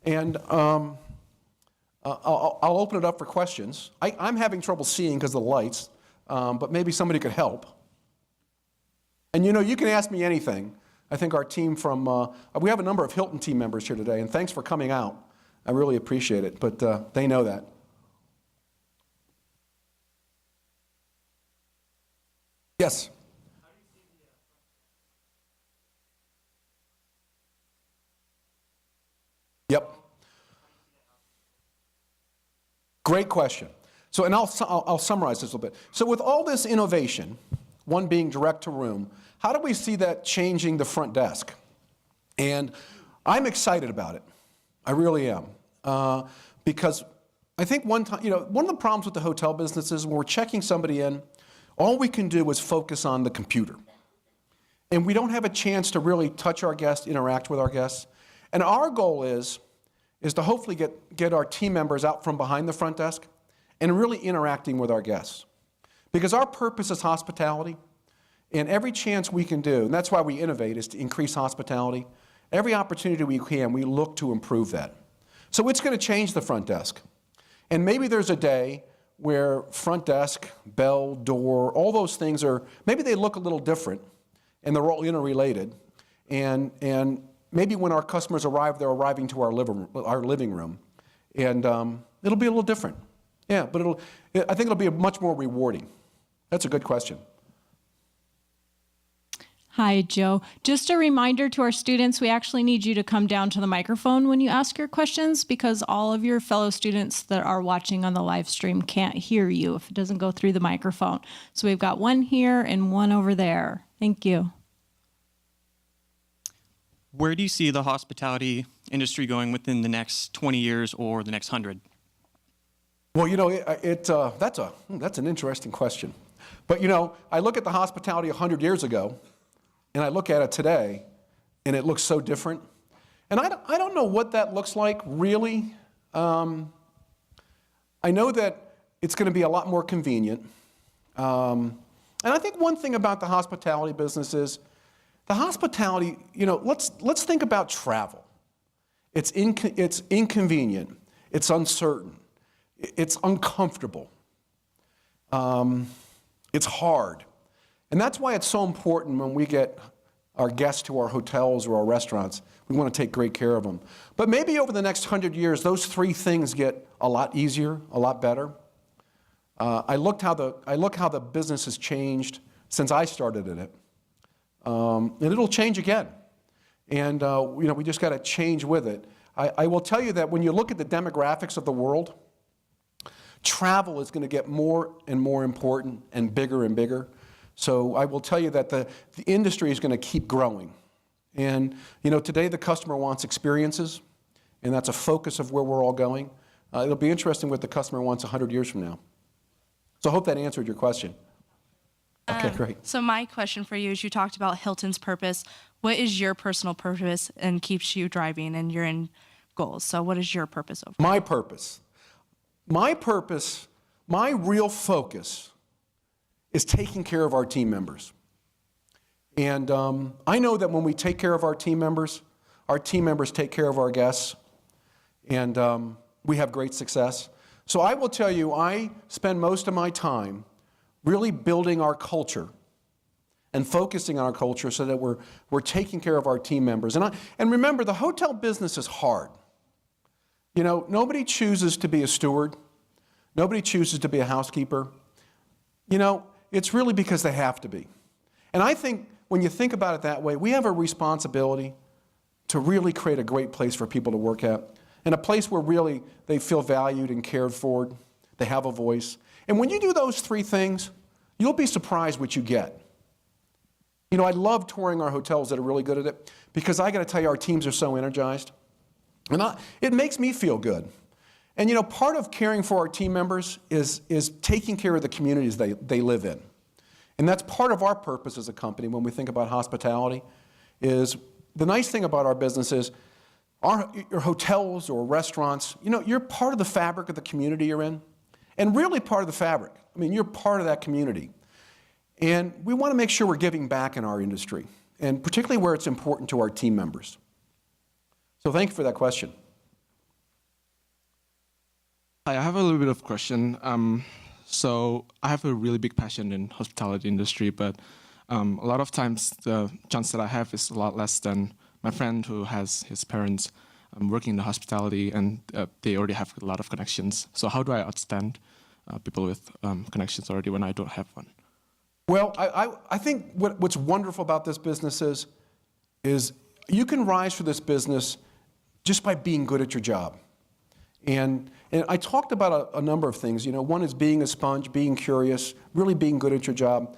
And I'll open it up for questions. I'm having trouble seeing because of the lights, but maybe somebody could help. And you can ask me anything. I think our team we have a number of Hilton team members here today, and thanks for coming out. I really appreciate it, but they know that. Yes? Yep. Great question. So, and I'll summarize this a little bit. So with all this innovation, one being direct to room, how do we see that changing the front desk? And I'm excited about it. I really am. Because I think one of the problems with the hotel business is when we're checking somebody in, all we can do is focus on the computer. And we don't have a chance to really touch our guests, interact with our guests. And our goal is to hopefully get our team members out from behind the front desk and really interacting with our guests. Because our purpose is hospitality, and every chance we can do, and that's why we innovate, is to increase hospitality. Every opportunity we can, we look to improve that. So it's going to change the front desk. And maybe there's a day where front desk, bell, door, all those things maybe they look a little different, and they're all interrelated. And maybe when our customers arrive, they're arriving to our living room. And it'll be a little different. Yeah, but I think it'll be much more rewarding. That's a good question. Hi, Joe. Just a reminder to our students, we actually need you to come down to the microphone when you ask your questions because all of your fellow students that are watching on the live stream can't hear you if it doesn't go through the microphone. So we've got one here and one over there. Thank you. Where do you see the hospitality industry going within the next 20 years or the next 100? Well, that's an interesting question. But, I look at the hospitality 100 years ago, and I look at it today, and it looks so different. And I don't know what that looks like, really. I know that it's going to be a lot more convenient. And I think one thing about the hospitality business is, the hospitality, let's think about travel. It's inconvenient. It's uncertain. It's uncomfortable. It's hard. And that's why it's so important when we get our guests to our hotels or our restaurants. We want to take great care of them. But maybe over the next 100 years, those three things get a lot easier, a lot better. I look how the business has changed since I started in it. And it'll change again. And we just got to change with it. I will tell you that when you look at the demographics of the world, travel is going to get more and more important and bigger. So I will tell you that the industry is going to keep growing. And today the customer wants experiences, and that's a focus of where we're all going. It'll be interesting what the customer wants 100 years from now. So I hope that answered your question. Okay, great. So my question for you is, you talked about Hilton's purpose. What is your personal purpose and keeps you driving and you're in goals? So what is your purpose overall? My purpose, my real focus is taking care of our team members. And I know that when we take care of our team members take care of our guests, and we have great success. So I will tell you, I spend most of my time really building our culture and focusing on our culture so that we're taking care of our team members. And remember, the hotel business is hard. Nobody chooses to be a steward. Nobody chooses to be a housekeeper. It's really because they have to be. And I think when you think about it that way, we have a responsibility to really create a great place for people to work at, and a place where really they feel valued and cared for, they have a voice. And when you do those three things, you'll be surprised what you get. I love touring our hotels that are really good at it, because I got to tell you, our teams are so energized. And it makes me feel good. And part of caring for our team members is taking care of the communities they live in. And that's part of our purpose as a company when we think about hospitality. Is the nice thing about our business is your hotels or restaurants, you know, you're part of the fabric of the community you're in, and really part of the fabric. I mean, you're part of that community. And we want to make sure we're giving back in our industry, and particularly where it's important to our team members. So thank you for that question. Hi, I have a little bit of question. So I have a really big passion in hospitality industry, but a lot of times the chance that I have is a lot less than my friend who has his parents working in the hospitality, and they already have a lot of connections. So how do I outspend people with connections already when I don't have one? Well, I think what's wonderful about this business is you can rise for this business just by being good at your job. And I talked about a number of things. You know, one is being a sponge, being curious, really being good at your job.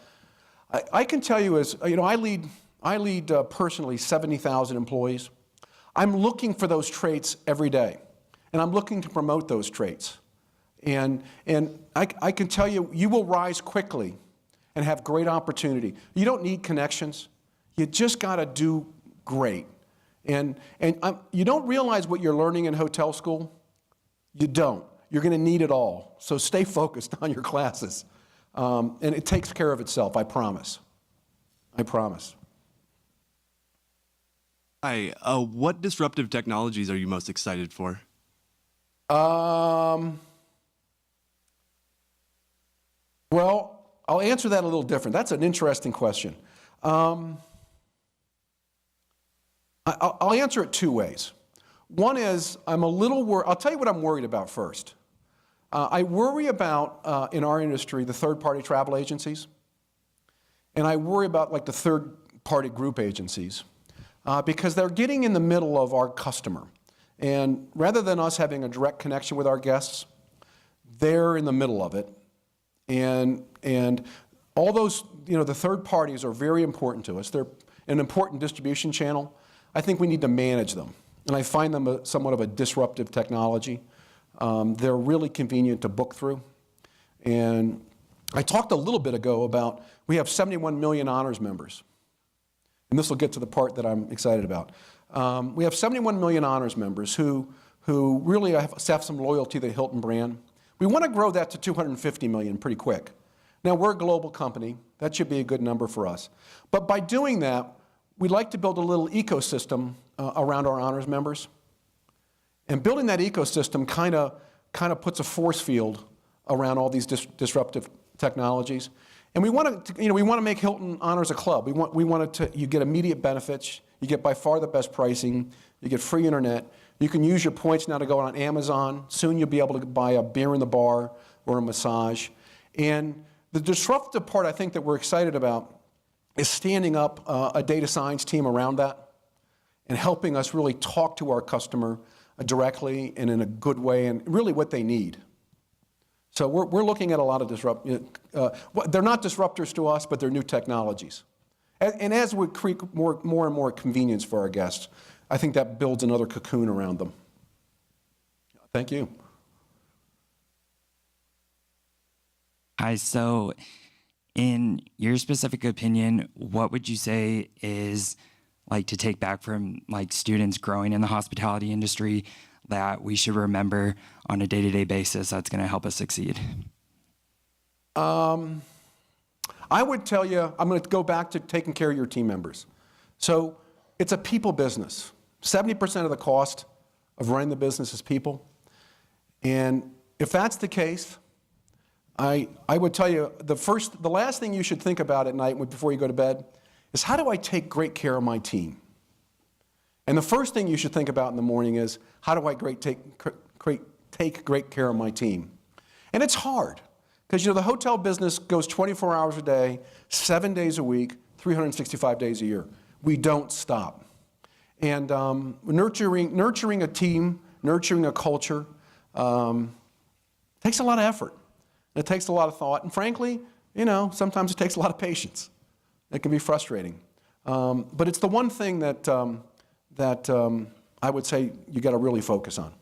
I can tell you you know, I lead personally 70,000 employees. I'm looking for those traits every day, and I'm looking to promote those traits. And I can tell you, you will rise quickly and have great opportunity. You don't need connections. You just got to do great. And you don't realize what you're learning in hotel school. You don't. You're going to need it all. So stay focused on your classes. And it takes care of itself, I promise. I promise. Hi, what disruptive technologies are you most excited for? Well, I'll answer that a little different. That's an interesting question. I'll answer it two ways. One is I'm a little worried. I'll tell you what I'm worried about first. I worry about, in our industry, the third-party travel agencies. And I worry about like the third-party group agencies because they're getting in the middle of our customer. And rather than us having a direct connection with our guests, they're in the middle of it. And all those, you know, the third parties are very important to us. They're an important distribution channel. I think we need to manage them. And I find them somewhat of a disruptive technology. They're really convenient to book through. And I talked a little bit ago about we have 71 million honors members. And this will get to the part that I'm excited about. We have 71 million honors members who really have some loyalty to the Hilton brand. We want to grow that to 250 million pretty quick. Now, we're a global company. That should be a good number for us. But by doing that, we'd like to build a little ecosystem around our honors members. And building that ecosystem kind of puts a force field around all these disruptive technologies. And we want to make Hilton Honors a club. We want you get immediate benefits. You get by far the best pricing. You get free internet. You can use your points now to go on Amazon. Soon you'll be able to buy a beer in the bar or a massage. And the disruptive part I think that we're excited about is standing up a data science team around that and helping us really talk to our customer directly and in a good way and really what they need. So we're looking at a lot of they're not disruptors to us, but they're new technologies. And as we create more and more convenience for our guests, I think that builds another cocoon around them. Thank you. Hi, so in your specific opinion, what would you say is like to take back from like students growing in the hospitality industry that we should remember on a day-to-day basis that's going to help us succeed? I would tell you, I'm going to go back to taking care of your team members. So it's a people business. 70% of the cost of running the business is people. And if that's the case, I would tell you the last thing you should think about at night before you go to bed is how do I take great care of my team? And the first thing you should think about in the morning is how do I take great care of my team? And it's hard because the hotel business goes 24 hours a day, 7 days a week, 365 days a year. We don't stop. And nurturing a team, nurturing a culture takes a lot of effort. It takes a lot of thought. And frankly, sometimes it takes a lot of patience. It can be frustrating. But it's the one thing that I would say you got to really focus on.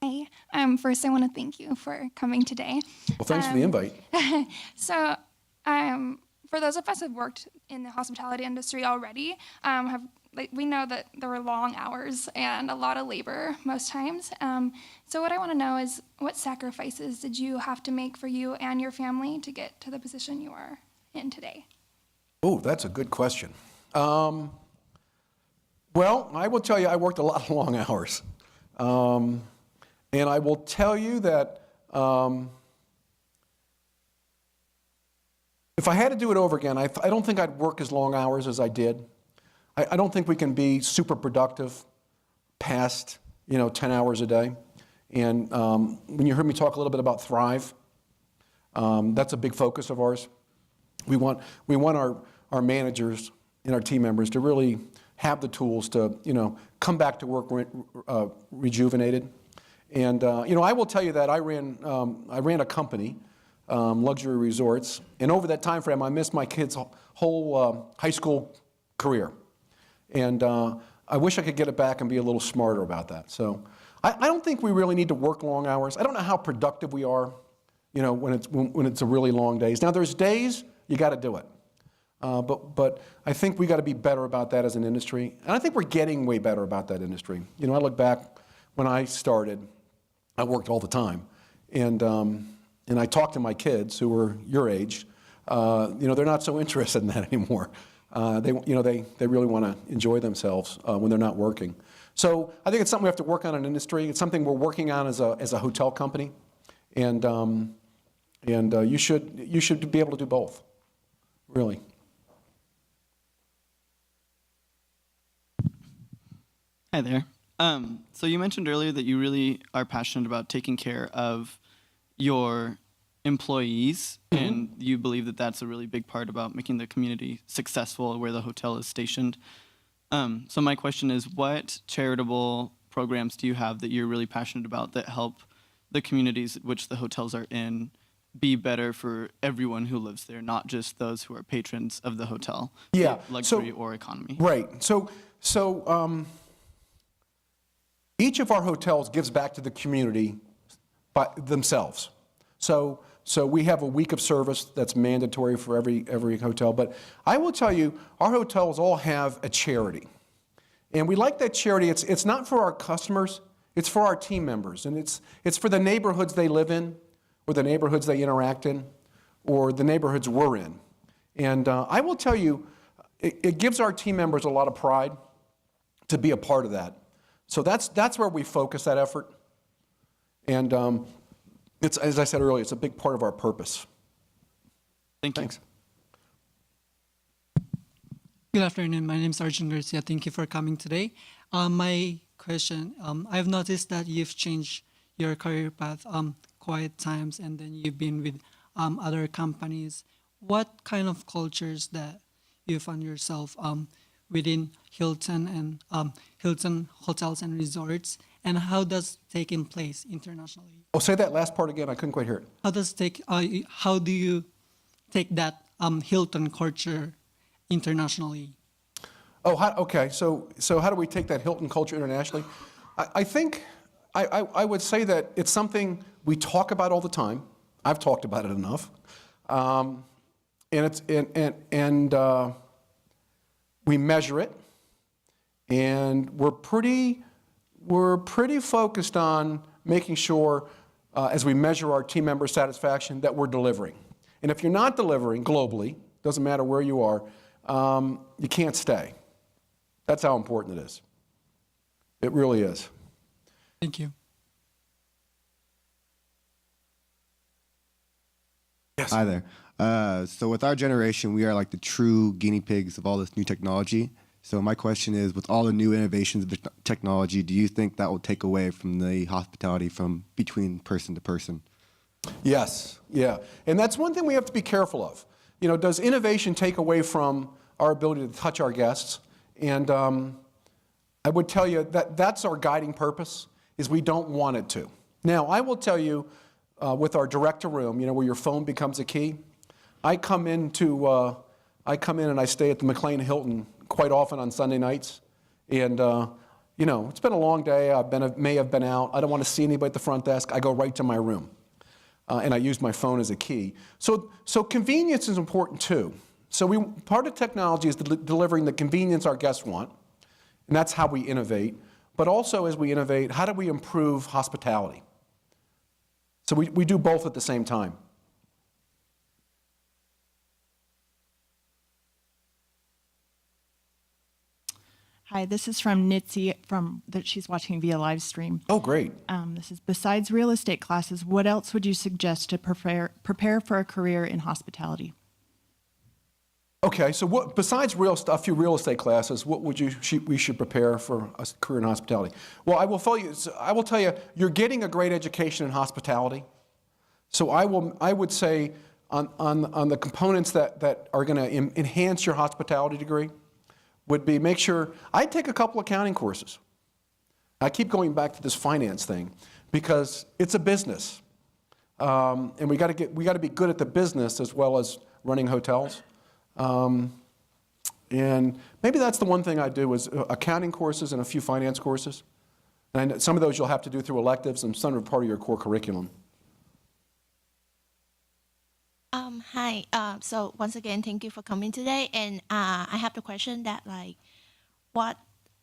Hi. First, I want to thank you for coming today. Well, thanks for the invite. So, for those of us who've worked in the hospitality industry already, we know that there were long hours and a lot of labor most times. So what I want to know is, what sacrifices did you have to make for you and your family to get to the position you are in today? Oh, that's a good question. Well, I will tell you, I worked a lot of long hours. And I will tell you that if I had to do it over again, I don't think I'd work as long hours as I did. I don't think we can be super productive past 10 hours a day. And when you heard me talk a little bit about Thrive, that's a big focus of ours. We want our managers and our team members to really have the tools to come back to work rejuvenated. And I will tell you that I ran a company, Luxury Resorts, and over that time frame I missed my kids' whole high school career. And I wish I could get it back and be a little smarter about that. So I don't think we really need to work long hours. I don't know how productive we are, when it's a really long days. Now there's days you got to do it, but I think we got to be better about that as an industry, and I think we're getting way better about that industry. I look back when I started, I worked all the time, and I talked to my kids who were your age. They're not so interested in that anymore. They really want to enjoy themselves when they're not working. So I think it's something we have to work on in industry. It's something we're working on as a hotel company, and you should be able to do both, really. Hi there. So you mentioned earlier that you really are passionate about taking care of your employees, and you believe that that's a really big part about making the community successful where the hotel is stationed. So my question is, what charitable programs do you have that you're really passionate about that help the communities which the hotels are in be better for everyone who lives there, not just those who are patrons of the hotel, Yeah. luxury or economy? Right. So each of our hotels gives back to the community by themselves. So we have a week of service that's mandatory for every hotel. But I will tell you, our hotels all have a charity. And we like that charity. It's not for our customers, it's for our team members. And it's for the neighborhoods they live in, or the neighborhoods they interact in, or the neighborhoods we're in. And I will tell you, it gives our team members a lot of pride to be a part of that. So that's where we focus that effort. And it's, as I said earlier, it's a big part of our purpose. Thank you. Thanks. Good afternoon. My name is Arjun Garcia. Thank you for coming today. My question, I've noticed that you've changed your career path quite times, and then you've been with other companies. What kind of cultures that you found yourself within Hilton and Hilton Hotels and Resorts, and how does it take place internationally? Oh, say that last part again. I couldn't quite hear it. How do you take that Hilton culture internationally? Oh, okay. So how do we take that Hilton culture internationally? I think I would say that it's something we talk about all the time. I've talked about it enough, and we measure it, and we're pretty focused on making sure, as we measure our team member satisfaction, that we're delivering. And if you're not delivering globally, doesn't matter where you are, you can't stay. That's how important it is. It really is. Thank you. Yes. Hi there. So with our generation, we are like the true guinea pigs of all this new technology. So my question is, with all the new innovations of the technology, do you think that will take away from the hospitality from between person to person? Yes, yeah. And that's one thing we have to be careful of. Does innovation take away from our ability to touch our guests? And I would tell you that that's our guiding purpose, is we don't want it to. Now, I will tell you, with our direct-to-room, where your phone becomes a key, I come in and I stay at the McLean Hilton quite often on Sunday nights. And, it's been a long day. May have been out. I don't want to see anybody at the front desk. I go right to my room. And I use my phone as a key. So convenience is important too. So part of technology is delivering the convenience our guests want, and that's how we innovate. But also as we innovate, how do we improve hospitality? So we do both at the same time. Hi, this is from Nitsi, she's watching via live stream. Oh, great. This is, besides real estate classes, what else would you suggest to prepare for a career in hospitality? Okay, so besides a few real estate classes, what would we should prepare for a career in hospitality? Well, I will tell you, you're getting a great education in hospitality. So I would say on the components that are going to enhance your hospitality degree would be make sure, I'd take a couple accounting courses. I keep going back to this finance thing because it's a business. And we got to be good at the business as well as running hotels. And maybe that's the one thing I do is accounting courses and a few finance courses. And some of those you'll have to do through electives and some are part of your core curriculum. Hi. So once again, thank you for coming today. And I have the question that what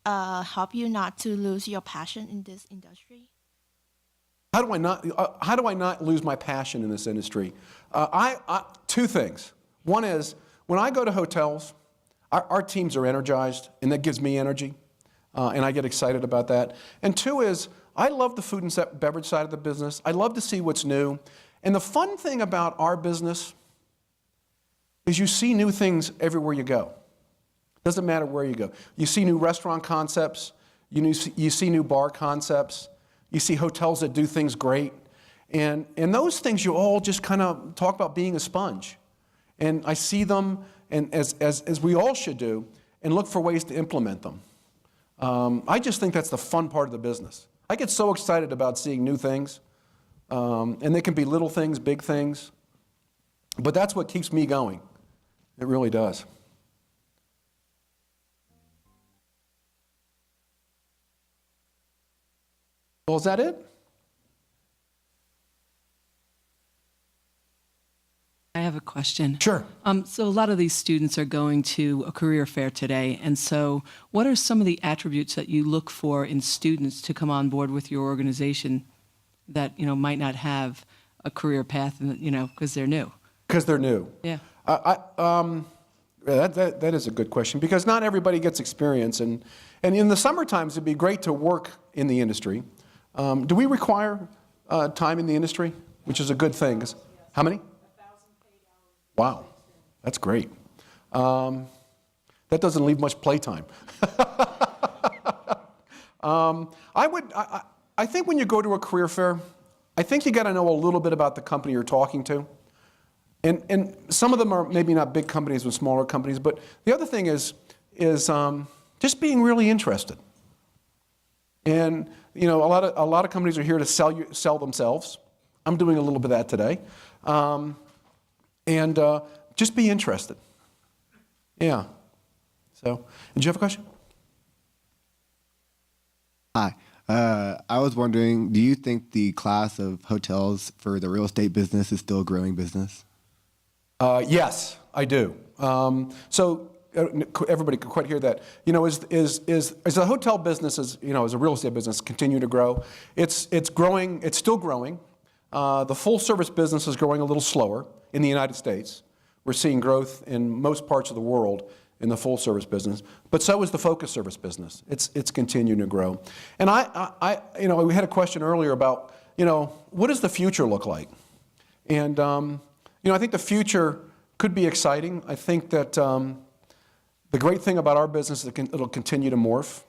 help you not to lose your passion in this industry? How do I not lose my passion in this industry? Two things. One is when I go to hotels, our teams are energized, and that gives me energy, and I get excited about that. And two is I love the food and beverage side of the business. I love to see what's new. And the fun thing about our business is you see new things everywhere you go. Doesn't matter where you go. You see new restaurant concepts. You see new bar concepts. You see hotels that do things great. And those things you all just kind of talk about being a sponge. And I see them, and as we all should do, and look for ways to implement them. I just think that's the fun part of the business. I get so excited about seeing new things. And they can be little things, big things. But that's what keeps me going. It really does. Well, is that it? I have a question. Sure. So a lot of these students are going to a career fair today, and so what are some of the attributes that you look for in students to come on board with your organization that might not have a career path, because they're new? Because they're new. Yeah. That is a good question because not everybody gets experience, and in the summer times it'd be great to work in the industry. Do we require time in the industry, which is a good thing? How many? 1,000 paid hours. Wow, that's great. That doesn't leave much playtime. I think when you go to a career fair, I think you got to know a little bit about the company you're talking to. And some of them are maybe not big companies but smaller companies, but the other thing is just being really interested. And a lot of companies are here to sell themselves. I'm doing a little bit of that today. And just be interested. Yeah. So, did you have a question? Hi. I was wondering, do you think the class of hotels for the real estate business is still a growing business? Yes, I do. So everybody could quite hear that. Is the hotel business, as a real estate business, continue to grow? It's growing. It's still growing. The full service business is growing a little slower in the United States. We're seeing growth in most parts of the world in the full service business, but so is the focus service business. It's continuing to grow. And we had a question earlier about, what does the future look like? And I think the future could be exciting. I think that the great thing about our business is it'll continue to morph.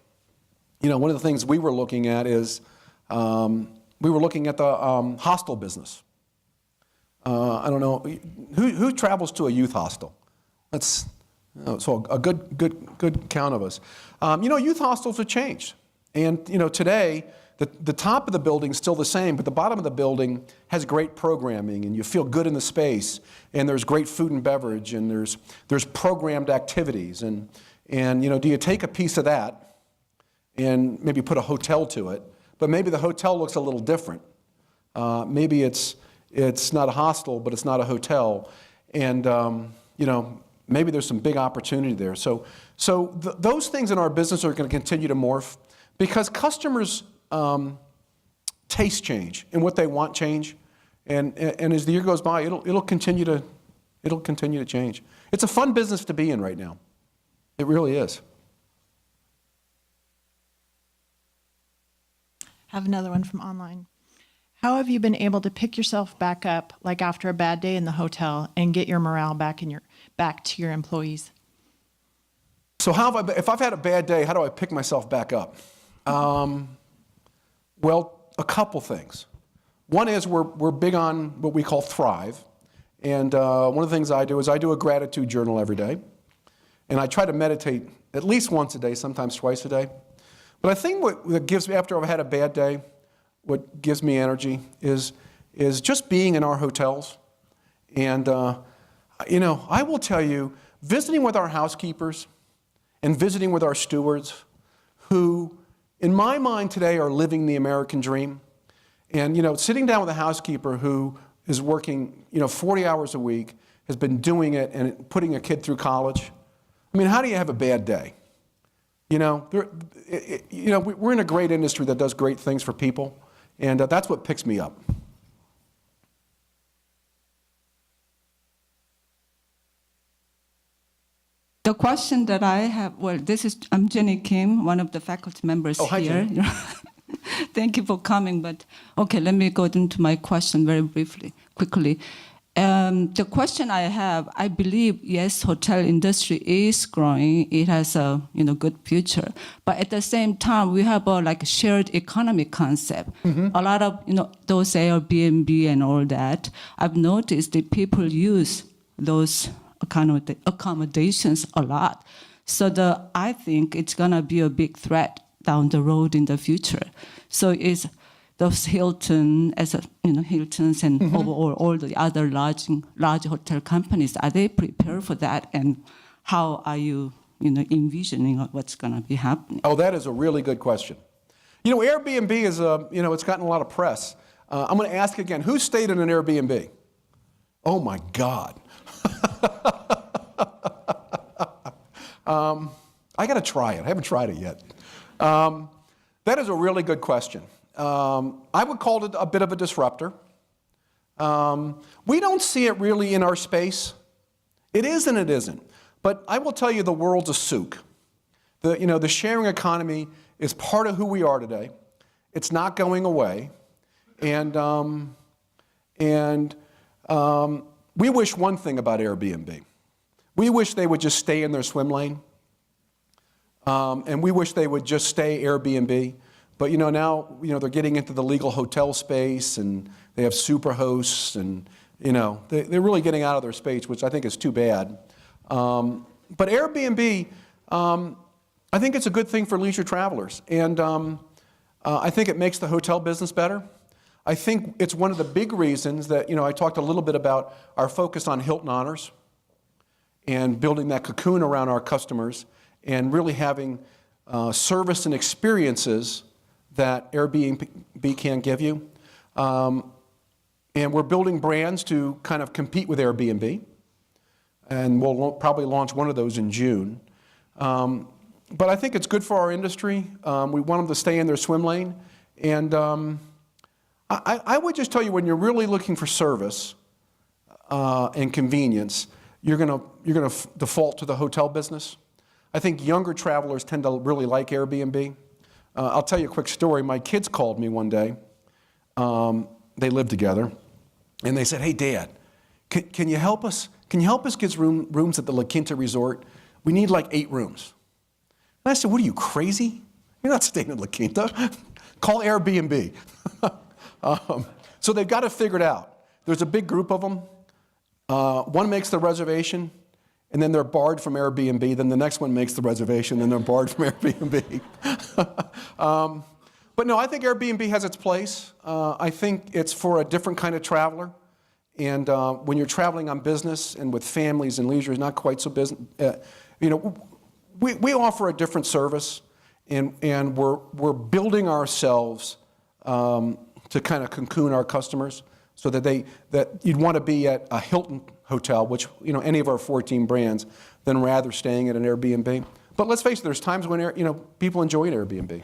One of the things we were looking at is we were looking at the hostel business. I don't know who travels to a youth hostel. So a good count of us. Youth hostels have changed, and today the top of the building is still the same, but the bottom of the building has great programming, and you feel good in the space, and there's great food and beverage, and there's programmed activities, and do you take a piece of that and maybe put a hotel to it? But maybe the hotel looks a little different. Maybe it's not a hostel, but it's not a hotel, and maybe there's some big opportunity there. So those things in our business are going to continue to morph because customers' taste change and what they want change. And as the year goes by, it'll continue to change. It's a fun business to be in right now. It really is. I have another one from online. How have you been able to pick yourself back up, like after a bad day in the hotel, and get your morale back to your employees? So if I've had a bad day, how do I pick myself back up? Well, a couple things. One is we're big on what we call Thrive. And one of the things I do is I do a gratitude journal every day. And I try to meditate at least once a day, sometimes twice a day. But I think what gives me, after I've had a bad day, what gives me energy is just being in our hotels. And, I will tell you, visiting with our housekeepers and visiting with our stewards who, in my mind today, are living the American dream. And, sitting down with a housekeeper who is working, 40 hours a week, has been doing it and putting a kid through college. I mean, how do you have a bad day? We're in a great industry that does great things for people, and that's what picks me up. The question that I have, I'm Jenny Kim, one of the faculty members here. Hi, thank you for coming, but okay, let me go into my question very quickly. The question I have, I believe, yes, hotel industry is growing. It has a good future. But at the same time, we have a shared economy concept. A lot of those Airbnb and all that. I've noticed that people use those accommodations a lot. So I think it's gonna be a big threat down the road in the future. So is those Hiltons and overall all the other large hotel companies, are they prepared for that? And how are you, envisioning what's going to be happening? Oh, that is a really good question. Airbnb is it's gotten a lot of press. I'm going to ask again, who stayed in an Airbnb? Oh my God. I got to try it. I haven't tried it yet. That is a really good question. I would call it a bit of a disruptor. We don't see it really in our space. It is and it isn't. But I will tell you, the world's a souk. The sharing economy is part of who we are today. It's not going away. And we wish one thing about Airbnb. We wish they would just stay in their swim lane. And we wish they would just stay Airbnb. But now they're getting into the legal hotel space, and they have super hosts, and they're really getting out of their space, which I think is too bad. But Airbnb, I think it's a good thing for leisure travelers, and I think it makes the hotel business better. I think it's one of the big reasons that I talked a little bit about our focus on Hilton Honors and building that cocoon around our customers and really having service and experiences that Airbnb can't give you. And we're building brands to kind of compete with Airbnb. And we'll probably launch one of those in June. But I think it's good for our industry. We want them to stay in their swim lane. And I would just tell you, when you're really looking for service and convenience, you're gonna default to the hotel business. I think younger travelers tend to really like Airbnb. I'll tell you a quick story. My kids called me one day. They live together, and they said, "Hey, Dad, can you help us? Can you help us get rooms at the La Quinta Resort? We need like 8 rooms." And I said, "What are you, crazy? You're not staying at La Quinta. Call Airbnb." So they've got it figured out. There's a big group of them. One makes the reservation, and then they're barred from Airbnb. Then the next one makes the reservation, and they're barred from Airbnb. But no, I think Airbnb has its place. I think it's for a different kind of traveler. And when you're traveling on business and with families and leisure, it's not quite so business. We offer a different service, and we're building ourselves to kind of cocoon our customers. so that you'd want to be at a Hilton hotel, which, you know, any of our 14 brands, than rather staying at an Airbnb. But let's face it, there's times when, you know, people enjoy an Airbnb.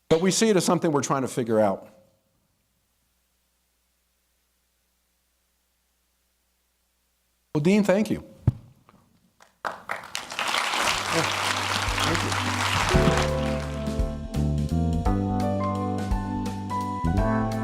But we see it as something we're trying to figure out. Well, Dean, thank you. Thank you.